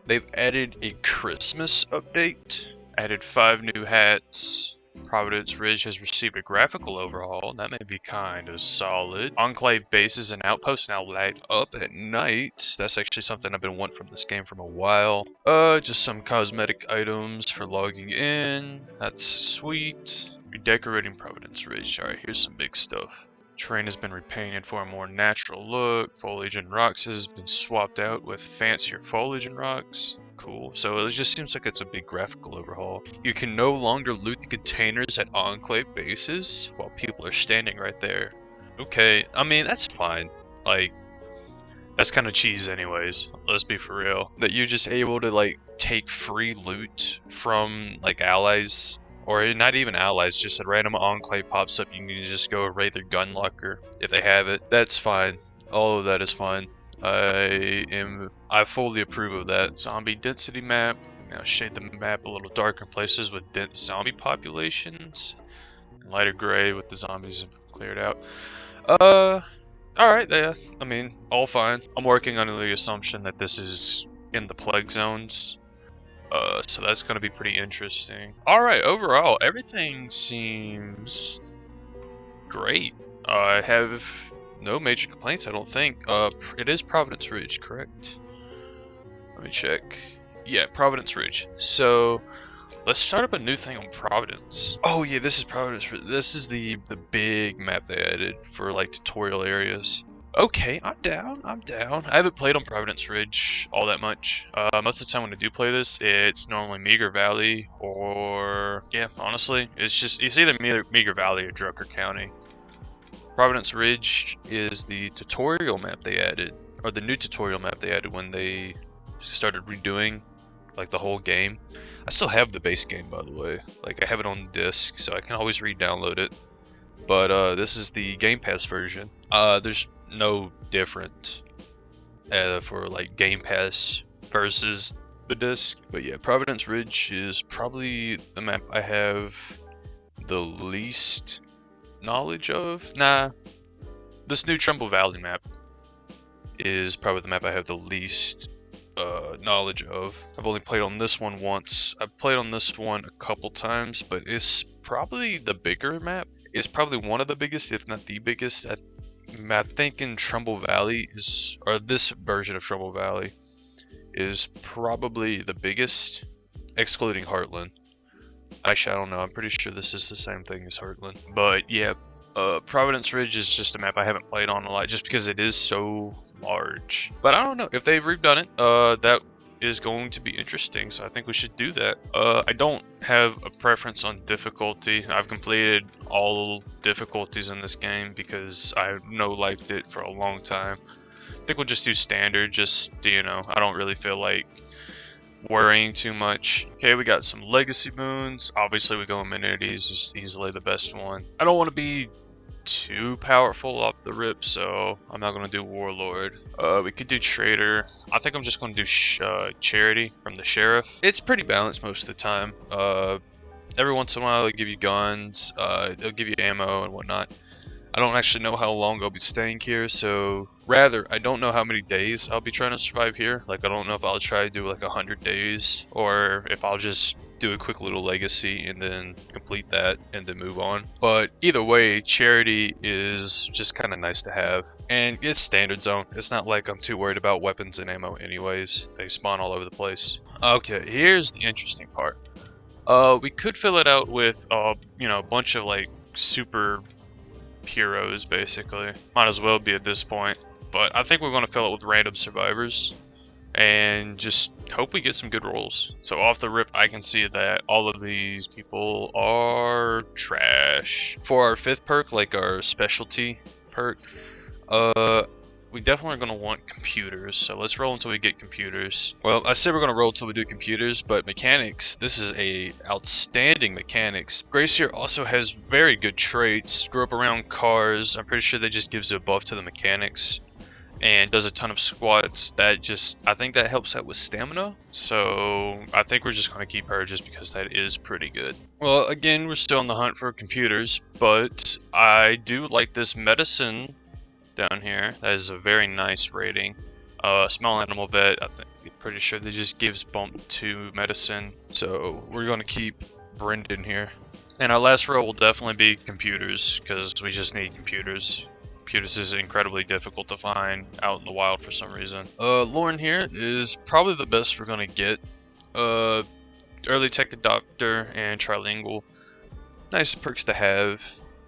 They've added a Christmas update. Added 5 new hats. Providence Ridge has received a graphical overhaul. That may be kind of solid. Enclave bases and outposts now light up at night. That's actually something I've been wanting from this game for a while. Just some cosmetic items for logging in. That's sweet. Redecorating Providence Ridge. Alright, here's some big stuff. Terrain has been repainted for a more natural look. Foliage and rocks has been swapped out with fancier foliage and rocks. Cool. So it just seems like it's a big graphical overhaul. You can no longer loot the containers at Enclave bases while people are standing right there. Okay, I mean, that's fine. Like, that's kind of cheese anyways. Let's be for real. That you're just able to, like, take free loot from, like, allies. Or not even allies, just a random enclave pops up, you can just go raid their gun locker if they have it. That's fine. All of that is fine. I fully approve of that. Zombie density map. Now shade the map a little darker in places with dense zombie populations. Lighter gray with the zombies cleared out. Alright, yeah. I mean, all fine. I'm working under the assumption that this is in the plague zones. So that's going to be pretty interesting. Alright, overall, everything seems great. I have no major complaints, I don't think. It is Providence Ridge, correct? Let me check. Yeah, Providence Ridge. So, let's start up a new thing on Providence. Oh yeah, this is Providence Ridge. This is the big map they added for, like, tutorial areas. Okay, I'm down. I haven't played on Providence Ridge all that much. Most of the time when I do play this, it's normally Meager Valley or... yeah, honestly, it's either Meager Valley or Drucker County. Providence Ridge is the tutorial map they added, or the new tutorial map they added when they started redoing, like, the whole game. I still have the base game, by the way. Like, I have it on disc, so I can always re-download it. But this is the Game Pass version. There's no different for, like, Game Pass versus the disc. But yeah, Providence Ridge is probably the map I have the least knowledge of. Nah, this new Trumbull Valley map is probably the map I have the least knowledge of. I've only played on this one once. I've played on this one a couple times, but it's probably the bigger map. It's probably one of the biggest, if not the biggest. I think in Trumbull Valley is, or this version of Trumbull Valley is probably the biggest, excluding Heartland. Actually, I don't know. I'm pretty sure this is the same thing as Heartland. But yeah, Providence Ridge is just a map I haven't played on a lot, just because it is so large. But I don't know if they've redone it. That is going to be interesting, so I think we should do that. I don't have a preference on difficulty. I've completed all difficulties in this game because I no-lifed it for a long time. I think we'll just do standard, just, you know, I don't really feel like worrying too much. Okay, we got some legacy boons. Obviously we go amenities, just easily the best one. I don't want to be too powerful off the rip, so I'm not going to do Warlord. We could do Trader. I think I'm just going to do Charity from the Sheriff. It's pretty balanced most of the time. Every once in a while they'll give you guns, they'll give you ammo and whatnot. I don't actually know how long I'll be staying here, so rather, I don't know how many days I'll be trying to survive here. Like, I don't know if I'll try to do like 100 days, or if I'll just do a quick little legacy and then complete that and then move on. But either way, Charity is just kind of nice to have, and it's standard zone. It's not like I'm too worried about weapons and ammo anyways. They spawn all over the place. Okay, here's the interesting part. We could fill it out with you know, a bunch of like super heroes, basically. Might as well be at this point. But I think we're going to fill it with random survivors and just hope we get some good rolls. So off the rip, I can see that all of these people are trash. For our 5th perk, like our specialty perk, we definitely are going to want computers, so let's roll until we get computers. Well, I said we're going to roll until we do computers, but mechanics, this is a outstanding mechanics. Gracier also has very good traits. Grew up around cars. I'm pretty sure that just gives a buff to the mechanics and does a ton of squats. That just, I think that helps out with stamina, so I think we're just going to keep her just because that is pretty good. Well, again, we're still on the hunt for computers, but I do like this medicine down here. That is a very nice rating. Small animal vet, I'm pretty sure they just gives bump to medicine. So we're gonna keep Brendan here. And our last row will definitely be computers, because we just need computers. Computers is incredibly difficult to find out in the wild for some reason. Lauren here is probably the best we're gonna get. Early tech adopter and trilingual. Nice perks to have.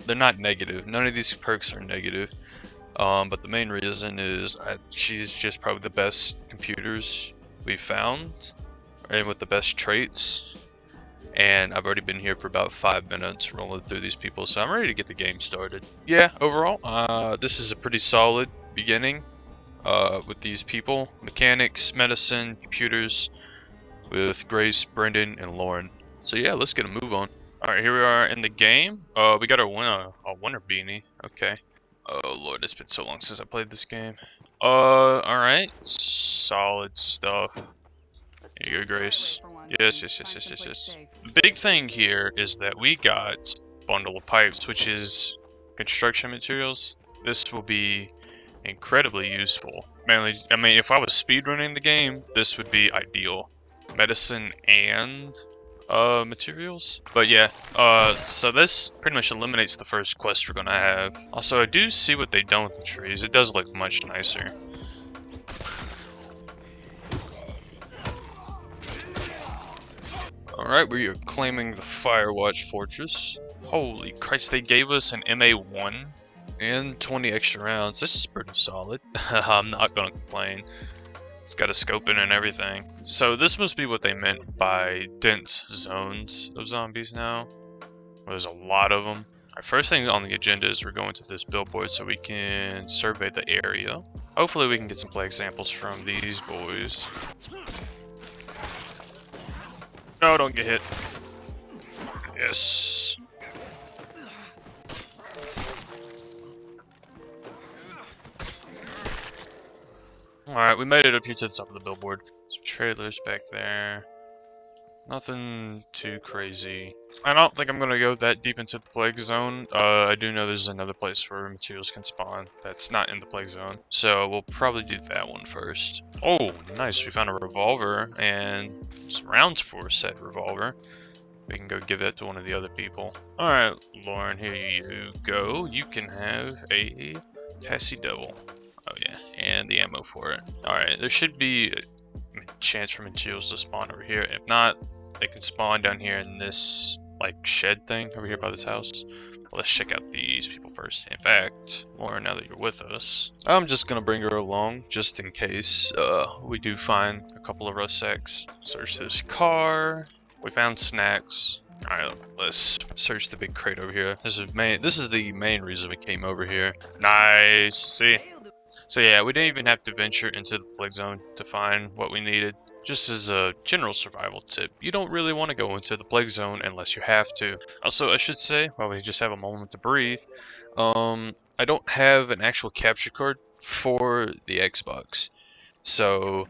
They're not negative. None of these perks are negative. But the main reason is she's just probably the best computers we've found, and with the best traits. And I've already been here for about 5 minutes rolling through these people, so I'm ready to get the game started. Yeah, overall, this is a pretty solid beginning with these people. Mechanics, medicine, computers, with Grace, Brendan, and Lauren. So yeah, let's get a move on. Alright, here we are in the game. We got our winner beanie. Okay. Oh lord, it's been so long since I played this game. Alright. Solid stuff. Here you go, Grace. Yes. The big thing here is that we got bundle of pipes, which is construction materials. This will be incredibly useful. Mainly, I mean, if I was speedrunning the game, this would be ideal. Medicine and materials. But yeah, so this pretty much eliminates the first quest we're gonna have. Also, I do see what they've done with the trees. It does look much nicer. Alright, we are claiming the Firewatch Fortress. Holy Christ, they gave us an MA1 and 20 extra rounds. This is pretty solid. I'm not gonna complain. It's got a scope in and everything. So this must be what they meant by dense zones of zombies now. There's a lot of them. Our first thing on the agenda is we're going to this billboard so we can survey the area. Hopefully we can get some play examples from these boys. No, don't get hit. Yes. Alright, we made it up here to the top of the billboard. Some trailers back there. Nothing too crazy. I don't think I'm gonna go that deep into the plague zone. I do know there's another place where materials can spawn that's not in the plague zone. So we'll probably do that one first. Oh, nice. We found a revolver and some rounds for said revolver. We can go give that to one of the other people. Alright, Lauren, here you go. You can have a Tassie Devil. Oh yeah, and the ammo for it. Alright, there should be a chance for materials to spawn over here. If not, they can spawn down here in this like shed thing over here by this house. Let's check out these people first. In fact, Lauren, now that you're with us, I'm just gonna bring her along just in case we do find a couple of rust sacks. Search this car. We found snacks. Alright, let's search the big crate over here. This is the main reason we came over here. Nice. See? So yeah, we didn't even have to venture into the plague zone to find what we needed. Just as a general survival tip, you don't really want to go into the plague zone unless you have to. Also, I should say, while we just have a moment to breathe, I don't have an actual capture card for the Xbox. So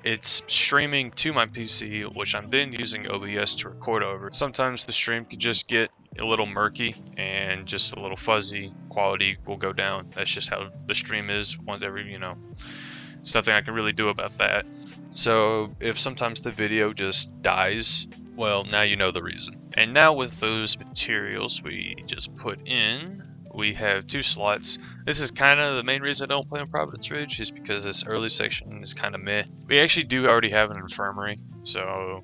it's streaming to my PC, which I'm then using OBS to record over. Sometimes the stream could just get a little murky and just a little fuzzy. Quality will go down. That's just how the stream is. There's nothing I can really do about that. So if sometimes the video just dies, well, now you know the reason. And now with those materials we just put in, we have 2 slots. This is kind of the main reason I don't play on Providence Ridge, is because this early section is kind of meh. We actually do already have an infirmary, so,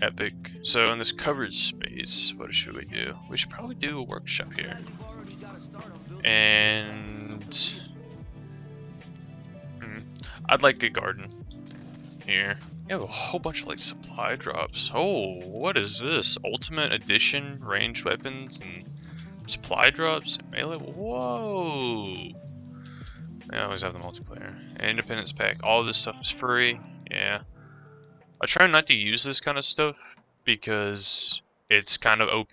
epic. So in this covered space, what should we do? We should probably do a workshop here. And I'd like a garden here. You have a whole bunch of like supply drops. Oh, what is this? Ultimate Edition ranged weapons and supply drops and melee. Whoa! I always have the multiplayer. Independence pack. All this stuff is free. Yeah. I try not to use this kind of stuff because it's kind of OP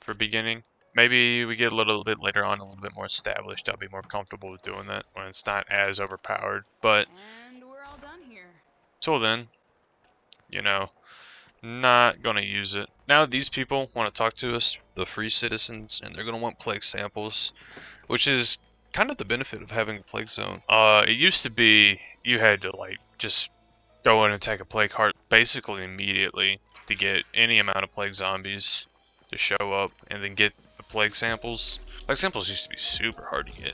for beginning. Maybe we get a little bit later on, a little bit more established. I'll be more comfortable with doing that when it's not as overpowered. But And we're all done here. till then, not gonna use it. Now these people want to talk to us, the free citizens, and they're gonna want plague samples, which is kind of the benefit of having a plague zone. It used to be you had to like just go in and take a plague heart basically immediately to get any amount of plague zombies to show up and then get the plague samples. Plague samples used to be super hard to get.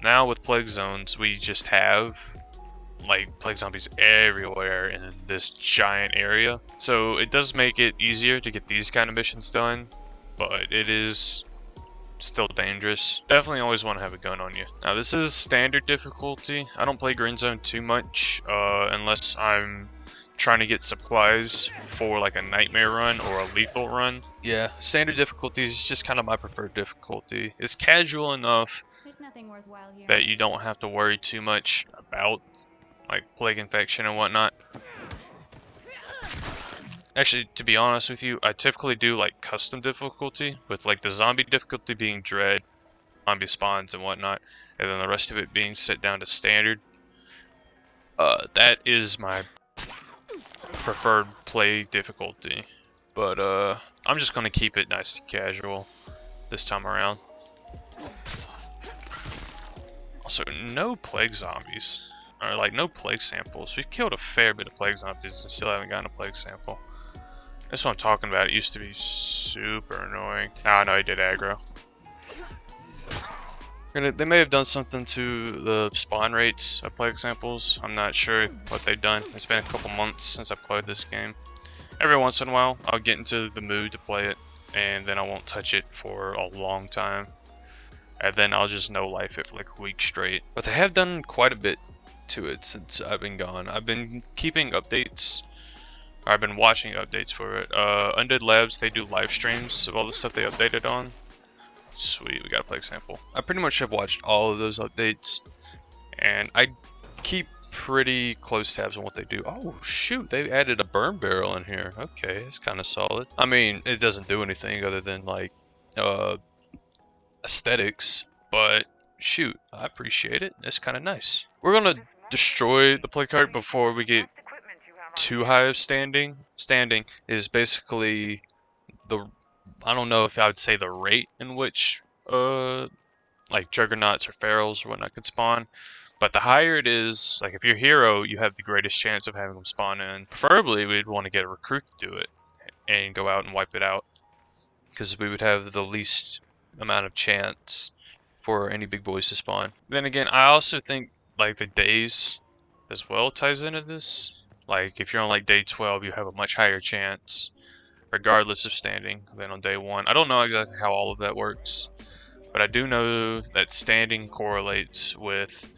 Now with plague zones, we just have like plague zombies everywhere in this giant area. So it does make it easier to get these kind of missions done, but it is still dangerous. Definitely always want to have a gun on you. Now this is standard difficulty. I don't play Green Zone too much unless I'm trying to get supplies for like a nightmare run or a lethal run. Yeah, standard difficulty is just kind of my preferred difficulty. It's casual enough that you don't have to worry too much about like plague infection and whatnot. Actually, to be honest with you, I typically do like custom difficulty, with like the zombie difficulty being dread, zombie spawns and whatnot, and then the rest of it being set down to standard. That is my preferred play difficulty, but I'm just gonna keep it nice and casual this time around. Also, no plague zombies, or like no plague samples. We've killed a fair bit of plague zombies and still haven't gotten a plague sample. That's what I'm talking about. It used to be super annoying. Ah, no, he did aggro. They may have done something to the spawn rates of plague samples. I'm not sure what they've done. It's been a couple months since I played this game. Every once in a while, I'll get into the mood to play it, and then I won't touch it for a long time. And then I'll just no-life it for like a week straight. But they have done quite a bit to it since I've been gone. I've been keeping updates. I've been watching updates for it. Undead Labs, they do live streams of all the stuff they updated on. Sweet, we got a plague sample. I pretty much have watched all of those updates, and I keep pretty close tabs on what they do. Oh shoot, they added a burn barrel in here. Okay, it's kind of solid. I mean, it doesn't do anything other than like aesthetics, but shoot, I appreciate it. It's kind of nice. We're gonna destroy the plague cart before we get too high of standing. Standing is basically the, I don't know if I would say the rate in which like juggernauts or ferals or whatnot could spawn, but the higher it is, like if you're hero, you have the greatest chance of having them spawn in. Preferably we'd want to get a recruit to do it and go out and wipe it out, because we would have the least amount of chance for any big boys to spawn. Then again, I also think like the days as well ties into this. Like, if you're on like day 12, you have a much higher chance, regardless of standing, than on day 1. I don't know exactly how all of that works, but I do know that standing correlates with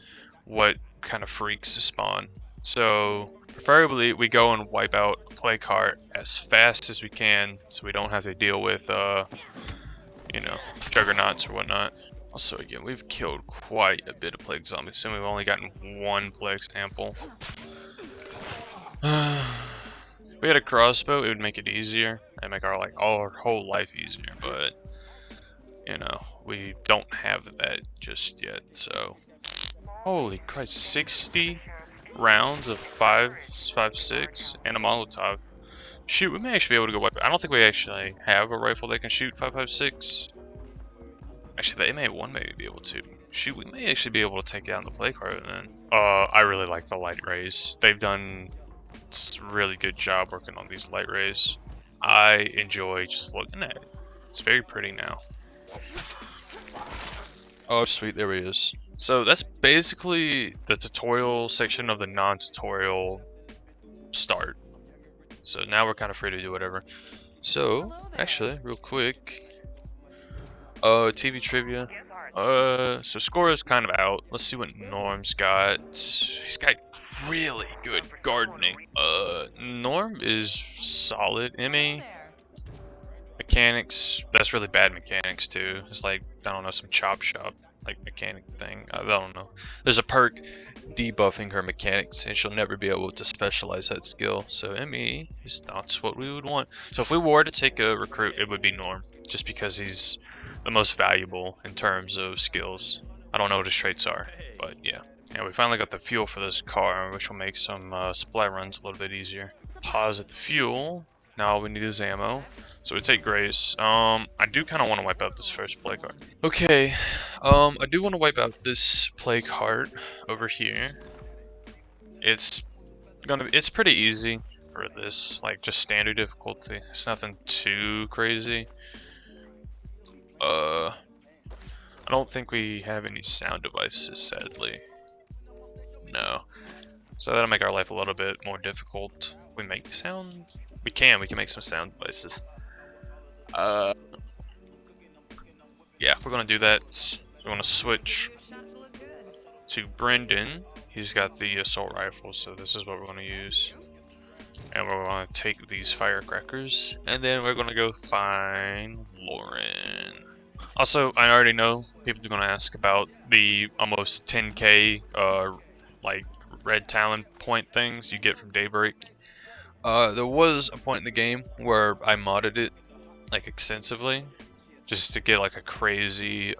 what kind of freaks spawn. So, preferably, we go and wipe out a plague cart as fast as we can, so we don't have to deal with, you know, juggernauts or whatnot. Also, again, we've killed quite a bit of plague zombies, and we've only gotten one plague sample. If we had a crossbow, it would make it easier and make our whole life easier, but you know, we don't have that just yet. So holy Christ, 60 rounds of 5.56 and a Molotov. Shoot, we may actually be able to go wipe it. I don't think we actually have a rifle that can shoot 5.56. Actually, one may be able to. Shoot, we may actually be able to take down the plague cart then. I really like the light rays. They've done a really good job working on these light rays. I enjoy just looking at it. It's very pretty now. Oh sweet, there he is. So that's basically the tutorial section of the non-tutorial start. So now we're kind of free to do whatever. So actually, real quick, TV trivia. So Score is kind of out. Let's see what Norm's got. He's got really good gardening. Norm is solid. Emmy, mechanics, that's really bad mechanics too. It's like, I don't know, some chop shop like mechanic thing. I don't know. There's a perk debuffing her mechanics, and she'll never be able to specialize that skill. So Emmy is not what we would want. So if we were to take a recruit, it would be Norm, just because he's the most valuable in terms of skills. I don't know what his traits are, but yeah. Yeah, we finally got the fuel for this car, which will make some supply runs a little bit easiar. Pause at the fuel. Now all we need is ammo. So we take Grace. I do kind of want to wipe out this first play card. Okay, I do want to wipe out this play card over here. It's pretty easy for this, like just standard difficulty. It's nothing too crazy. I don't think we have any sound devices, sadly. No. So that'll make our life a little bit more difficult. We make sound? We can make some sound devices. Yeah, we're gonna do that. We're gonna switch to Brendan. He's got the assault rifle, so this is what we're gonna use. And we're gonna take these firecrackers, and then we're gonna go find Lauren. Also, I already know people are gonna ask about the almost 10k like red talon point things you get from Daybreak. There was a point in the game where I modded it like extensively just to get like a crazy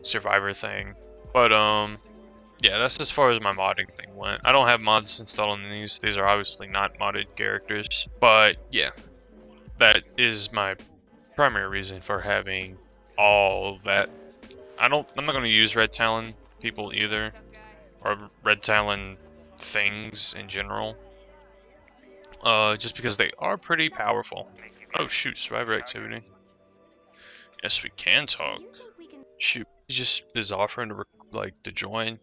survivor thing. But yeah, that's as far as my modding thing went. I don't have mods installed on these. These are obviously not modded characters. But yeah, that is my primary reason for having all that. I'm not gonna use red talon people either, or red talon things in general. Just because they are pretty powerful. Oh shoot, survivor activity. Yes, we can talk. Shoot, he just is offering to join.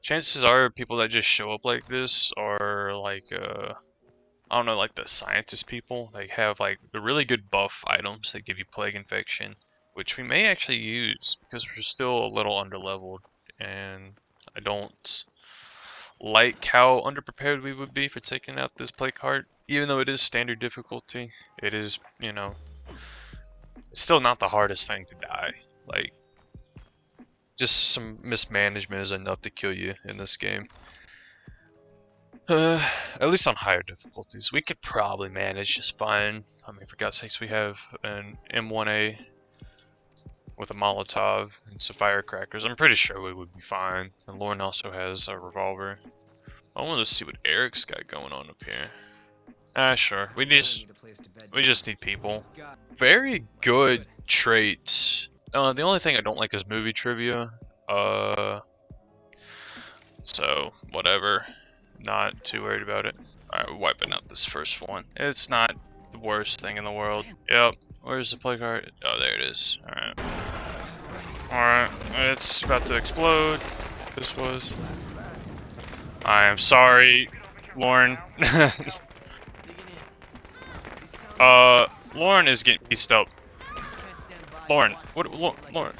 Chances are people that just show up like this are like I don't know, like the scientist people. They have like the really good buff items that give you plague infection, which we may actually use because we're still a little underleveled, and I don't like how underprepared we would be for taking out this play card. Even though it is standard difficulty, it is, you know, it's still not the hardest thing to die. Like, just some mismanagement is enough to kill you in this game. At least on higher difficulties. We could probably manage just fine. I mean, for God's sakes, we have an M1A with a Molotov and some firecrackers. I'm pretty sure we would be fine. And Lauren also has a revolver. I want to see what Eric's got going on up here. Sure. We just need people. Very good traits. The only thing I don't like is movie trivia. So whatever. Not too worried about it. Alright, we're wiping out this first one. It's not the worst thing in the world. Yep. Where's the play card? Oh, there it is. Alright. Alright. It's about to explode. This was. I am sorry, Lauren. Lauren is getting pieced up. Lauren. Lauren. What?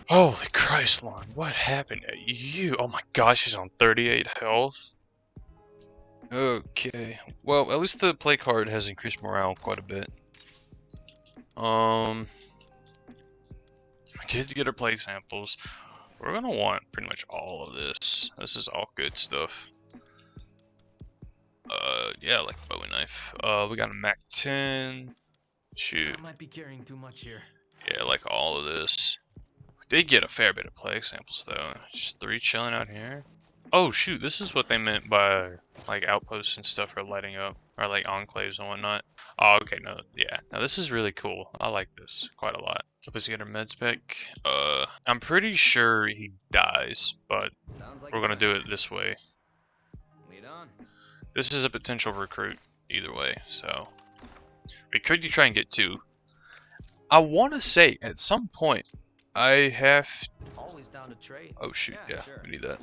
Holy Christ, Lauren, what happened to you? Oh my gosh, she's on 38 health. Okay, well, at least the play card has increased morale quite a bit. I did get her play samples. We're gonna want pretty much all of this. This is all good stuff. Yeah, like a Bowie knife. We got a Mac 10. Shoot. I might be carrying too much here. Yeah, like all of this. We did get a fair bit of play samples though. Just 3 chilling out here. Oh shoot, this is what they meant by like outposts and stuff are lighting up, or like enclaves and whatnot. Oh, okay, no, yeah. Now this is really cool. I like this quite a lot. Let's get our med spec. I'm pretty sure he dies, but we're gonna do it this way. Lead on. This is a potential recruit either way, so we could try and get 2. I want to say at some point I have. Always down to trade. Oh shoot, yeah, sure. we need that.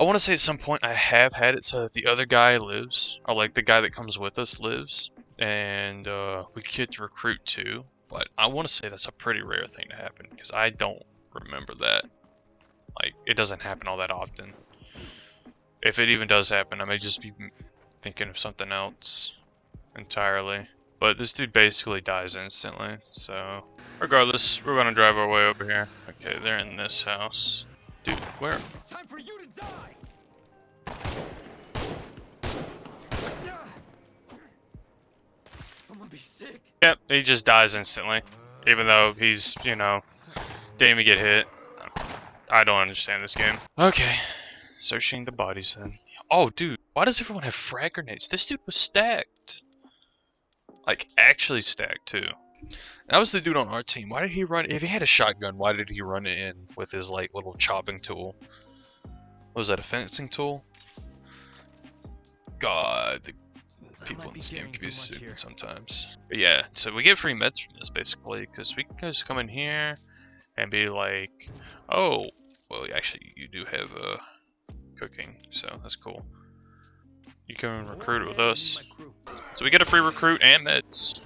I want to say at some point I have had it so that the other guy lives, or like the guy that comes with us lives, and we get to recruit 2. But I want to say that's a pretty rare thing to happen because I don't remember that. Like, it doesn't happen all that often. If it even does happen, I may just be thinking of something else entirely. But this dude basically dies instantly, so regardless, we're gonna drive our way over here. Okay, they're in this house. Dude, where? It's time for you to die. I'm gonna be sick. Yep, he just dies instantly. Even though he's, you know, didn't even get hit. I don't understand this game. Okay, searching the bodies then. Oh, dude, why does everyone have frag grenades? This dude was stacked. Like, actually stacked, too. That was the dude on our team. Why did he run? If he had a shotgun, why did he run it in with his, like, little chopping tool? What was that, a fencing tool? God, the people in this game can be stupid sometimes. But yeah, so we get free meds from this, basically, because we can just come in here and be like, oh, well, actually, you do have cooking, so that's cool. You can recruit with us. So we get a free recruit and meds.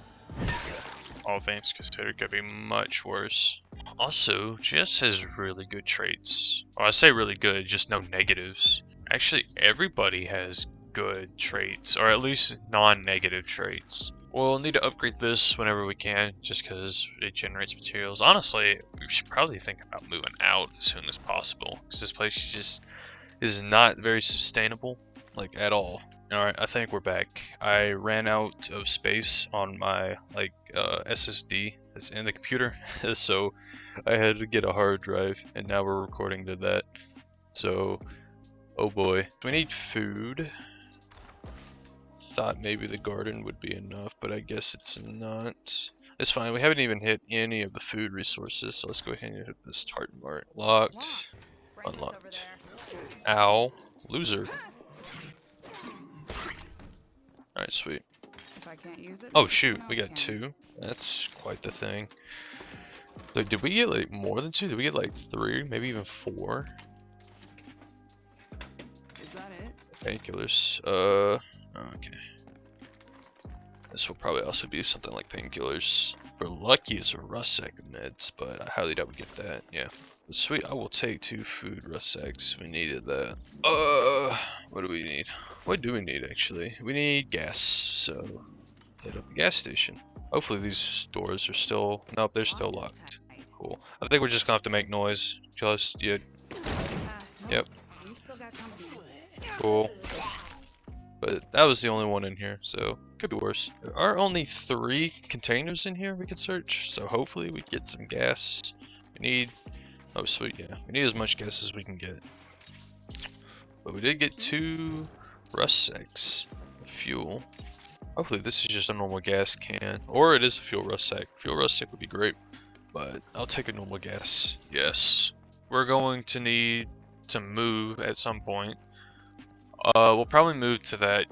All things considered, could be much worse. Also, Jess has really good traits. Well, I say really good, just no negatives. Actually, everybody has good traits, or at least non-negative traits. We'll need to upgrade this whenever we can, just because it generates materials. Honestly, we should probably think about moving out as soon as possible, because this place just is not very sustainable, like, at all. Alright, I think we're back. I ran out of space on my, like, SSD that's in the computer, so I had to get a hard drive, and now we're recording to that. So, oh boy. We need food. Thought maybe the garden would be enough, but I guess it's not. It's fine, we haven't even hit any of the food resources, so let's go ahead and hit this tartan mart. Locked. Unlocked. Ow. Loser. Alright, sweet. If I can't use it, Oh shoot, we got 2. That's quite the thing. Like, did we get like more than 2? Did we get like 3? Maybe even 4? Is that it? Painkillers. Okay. This will probably also be something like painkillers. For lucky, it's a rust sack of meds, but I highly doubt we get that. Yeah. But sweet, I will take 2 food rust sacks. We needed that. What do we need? What do we need actually? We need gas, so hit up the gas station. Hopefully these doors are still, nope, they're still locked. Cool. I think we're just gonna have to make noise. Just, yeah. Yep. We still got company. Cool. But that was the only one in here, so could be worse. There are only 3 containers in here we can search, so hopefully we get some gas. We need, oh sweet, yeah. We need as much gas as we can get. But we did get 2 rust sacks of fuel. Hopefully this is just a normal gas can, or it is a fuel rust sack. Fuel rust sack would be great, but I'll take a normal gas. Yes. We're going to need to move at some point. We'll probably move to that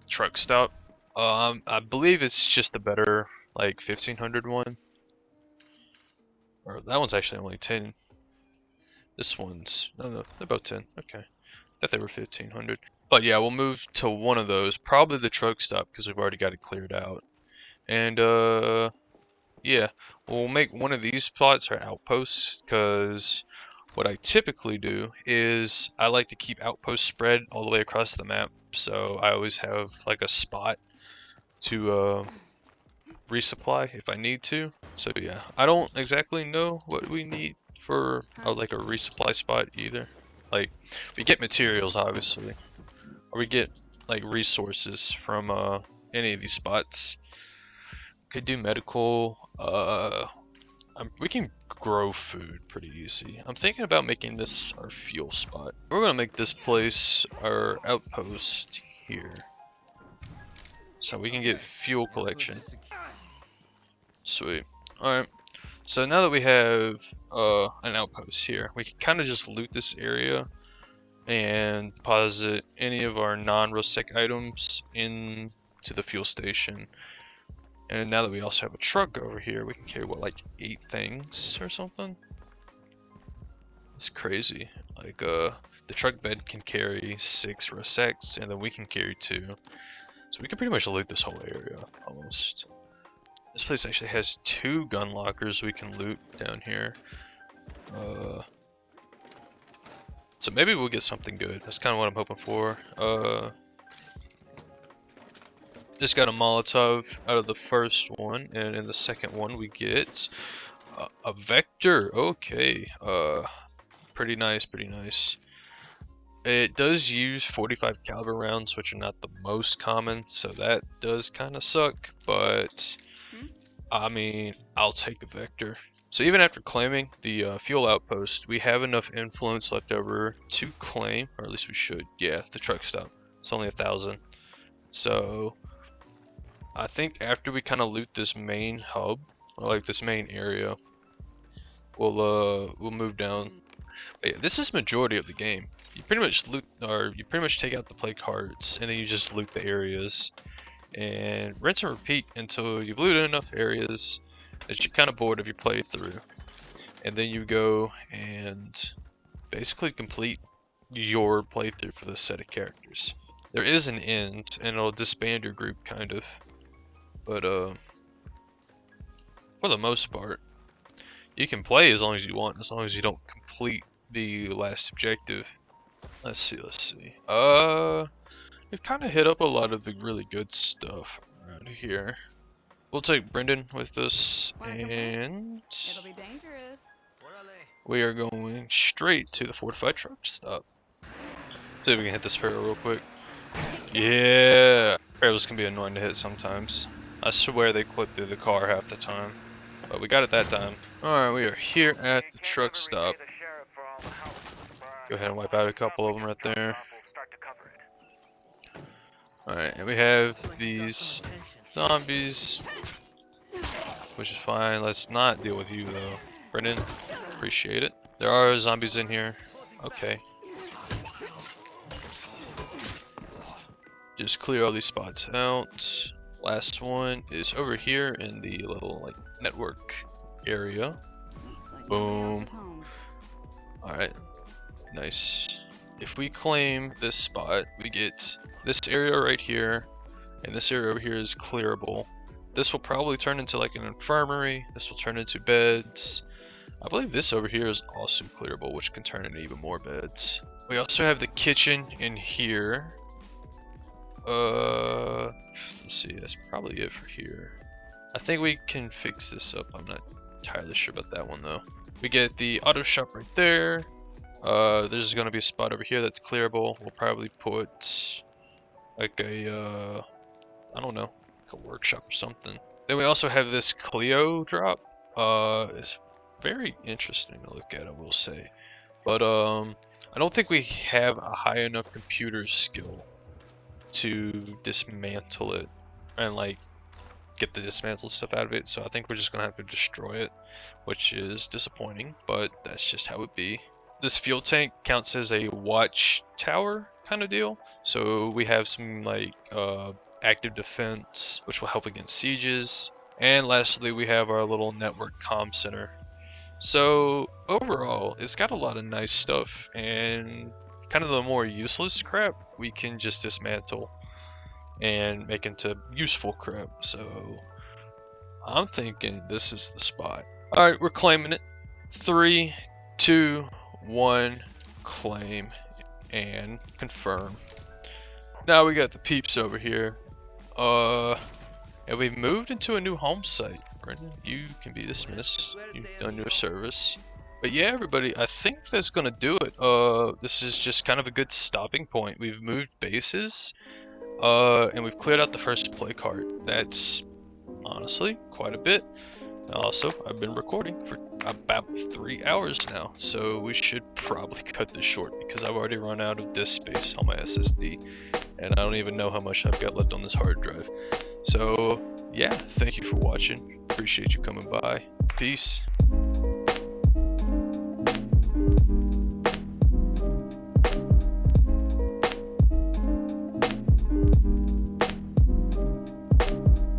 truck stop. I believe it's just the better, like, 1500 one. Or that one's actually only 10. This one's, no, they're both 10. Okay. Thought they were 1500. But yeah, we'll move to one of those, probably the truck stop, because we've already got it cleared out. And yeah, we'll make one of these spots our outposts, because what I typically do is I like to keep outposts spread all the way across the map, so I always have like a spot to resupply if I need to. So yeah, I don't exactly know what we need for like a resupply spot either. Like, we get materials obviously, or we get like resources from any of these spots. Could do medical. We can grow food pretty easy. I'm thinking about making this our fuel spot. We're gonna make this place our outpost here, so we can get fuel collection. Sweet. Alright, so now that we have an outpost here, we can kind of just loot this area and deposit any of our non-rustic items into the fuel station. And now that we also have a truck over here, we can carry, what, like 8 things or something? It's crazy. Like, the truck bed can carry 6 rusecks, and then we can carry 2. So we can pretty much loot this whole area, almost. This place actually has 2 gun lockers we can loot down here. So maybe we'll get something good. That's kind of what I'm hoping for. Just got a Molotov out of the first one, and in the second one we get a Vector. Okay, pretty nice, pretty nice. It does use 45 caliber rounds, which are not the most common, so that does kind of suck. But I mean, I'll take a Vector. So even after claiming the fuel outpost, we have enough influence left over to claim, or at least we should. Yeah, the truck stop. It's only 1,000. So I think after we kind of loot this main hub, or like this main area, we'll move down. But yeah, this is majority of the game. You pretty much loot, or you pretty much take out the play cards, and then you just loot the areas, and rinse and repeat until you've looted enough areas that you're kind of bored of your playthrough, and then you go and basically complete your playthrough for this set of characters. There is an end, and it'll disband your group kind of, but for the most part, you can play as long as you want, as long as you don't complete the last objective. Let's see. We've kind of hit up a lot of the really good stuff around here. We'll take Brendan with us, and It'll be dangerous. we are going straight to the fortified truck stop. See if we can hit this Pharaoh real quick. Yeah! Pharaohs can be annoying to hit sometimes. I swear they clip through the car half the time. But we got it that time. Alright, we are here at the truck stop. Go ahead and wipe out a couple of them right there. Alright, and we have these zombies, which is fine. Let's not deal with you though. Brendan, appreciate it. There are zombies in here. Okay. Just clear all these spots out. Last one is over here in the little like network area. Looks like Boom. nobody else is home. Alright. Nice. If we claim this spot, we get this area right here, and this area over here is clearable. This will probably turn into like an infirmary. This will turn into beds. I believe this over here is also clearable, which can turn into even more beds. We also have the kitchen in here. Let's see, that's probably it for here. I think we can fix this up. I'm not entirely sure about that one though. We get the auto shop right there. There's gonna be a spot over here that's clearable. We'll probably put like a, I don't know, like a workshop or something. Then we also have this Clio drop. It's very interesting to look at, I will say. But I don't think we have a high enough computer skill to dismantle it and like get the dismantled stuff out of it, so I think we're just gonna have to destroy it, which is disappointing, but that's just how it be. This fuel tank counts as a watchtower kind of deal, so we have some like active defense, which will help against sieges, and lastly we have our little network comm center. So overall, it's got a lot of nice stuff, and kind of the more useless crap we can just dismantle and make into useful crap. So I'm thinking this is the spot. Alright, we're claiming it. 3, 2, 1, claim and confirm. Now we got the peeps over here. And we've moved into a new home site. Brendan, you can be dismissed. You've done your service. But yeah, everybody, I think that's gonna do it. This is just kind of a good stopping point. We've moved bases, and we've cleared out the first play card. That's honestly quite a bit. Also, I've been recording for about 3 hours now, so we should probably cut this short because I've already run out of disk space on my SSD, and I don't even know how much I've got left on this hard drive. So yeah, thank you for watching. Appreciate you coming by. Peace.